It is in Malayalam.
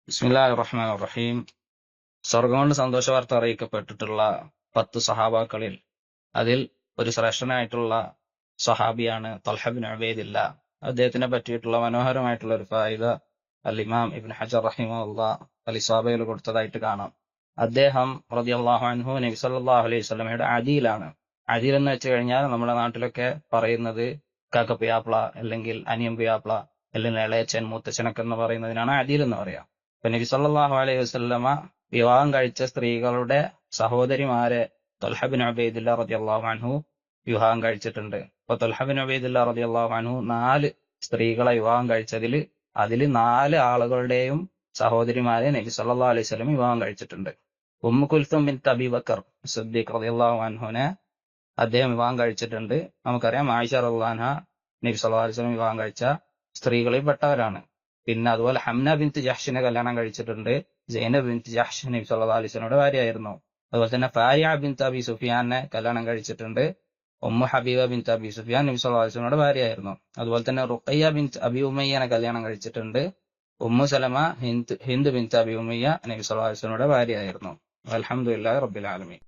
ബിസ്മില്ലാഹിർ റഹ്മാനിർ റഹീം. സ്വർഗം കൊണ്ട് സന്തോഷ വാർത്ത അറിയിക്കപ്പെട്ടിട്ടുള്ള 10 സഹാബാക്കളിൽ അതിൽ ഒരു ശ്രേഷ്ഠനായിട്ടുള്ള സഹാബിയാണ് ത്വൽഹ ബിൻ ഉബൈദില്ല. അദ്ദേഹത്തിനെ പറ്റിയിട്ടുള്ള മനോഹരമായിട്ടുള്ള ഒരു ഫായിദ അൽ ഇമാം ഇബ്നു ഹജർ റഹിമഹുല്ലാഹ് അൽ ഇസാബയിൽ കൊടുത്തതായിട്ട് കാണാം. അദ്ദേഹം റളിയല്ലാഹു അൻഹു നബി സല്ലല്ലാഹു അലൈഹി വസല്ലമയുടെ അദീലാണ്. അദീൽ എന്ന് വെച്ച് കഴിഞ്ഞാൽ നമ്മുടെ നാട്ടിലൊക്കെ പറയുന്നത് കാക്ക പിയാപ്ല അല്ലെങ്കിൽ അനിയൻ പിയാപ്ല അല്ലെങ്കിൽ ഇളയച്ചൻ മൂത്തച്ഛനൊക്കെ എന്ന് പറയുന്നതിനാണ് അദീൽ എന്ന് പറയാം. ഇപ്പൊ നബി സല്ലല്ലാഹു അലൈഹി വസല്ലമ വിവാഹം കഴിച്ച സ്ത്രീകളുടെ സഹോദരിമാരെ ത്വൽഹ ബിൻ ഉബൈദില്ല റളിയല്ലാഹു അൻഹു വിവാഹം കഴിച്ചിട്ടുണ്ട്. അപ്പൊ ത്വൽഹ ബിൻ ഉബൈദില്ല റളിയല്ലാഹു അൻഹു 4 സ്ത്രീകളെ വിവാഹം കഴിച്ചതിൽ അതിൽ 4 ആളുകളുടെയും സഹോദരിമാരെ നബി സല്ലല്ലാഹു അലൈഹി വസല്ലം വിവാഹം കഴിച്ചിട്ടുണ്ട്. ഉമ്മു കുൽസും ബിൻത് അബീ ബക്കർ സിദ്ദീഖ് റളിയല്ലാഹു അൻഹുനെ അദ്ദേഹം വിവാഹം കഴിച്ചിട്ടുണ്ട്. നമുക്കറിയാം ആയിഷ റളിയല്ലാഹു അൻഹ നബി സല്ലല്ലാഹു അലൈഹി വസല്ലം വിവാഹം കഴിച്ച സ്ത്രീകളിൽ പെട്ടവരാണ്. പിന്നെ അതുപോലെ ഹംന ബിൻത് ജഹ്ഷിനെ കല്യാണം കഴിച്ചിട്ടുണ്ട്. സൈനബ് ബിൻത് ജഹ്ഷ് നബി സല്ലല്ലാഹു അലൈഹി വസല്ലമയുടെ ഭാര്യയായിരുന്നു. അതുപോലെ തന്നെ ഫാരിയ ബിൻത് അബി സുഫിയാനെ കല്യാണം കഴിച്ചിട്ടുണ്ട്. ഉമ്മു ഹബീബ ബിൻത് അബി സുഫിയാൻ നബി സല്ലല്ലാഹു അലൈഹി വസല്ലമയുടെ ഭാര്യയായിരുന്നു. അതുപോലെ തന്നെ റുഖയ്യ ബിൻത് അബി ഉമയ്യനെ കല്യാണം കഴിച്ചിട്ടുണ്ട്. ഉമ്മു സലമ ഹിന്ദ് ബിൻത് അബി ഉമയ്യ നബി സല്ലല്ലാഹു അലൈഹി വസല്ലമയുടെ ഭാര്യയായിരുന്നു. അൽഹംദുലില്ലാഹി റബ്ബിൽ ആലമീൻ.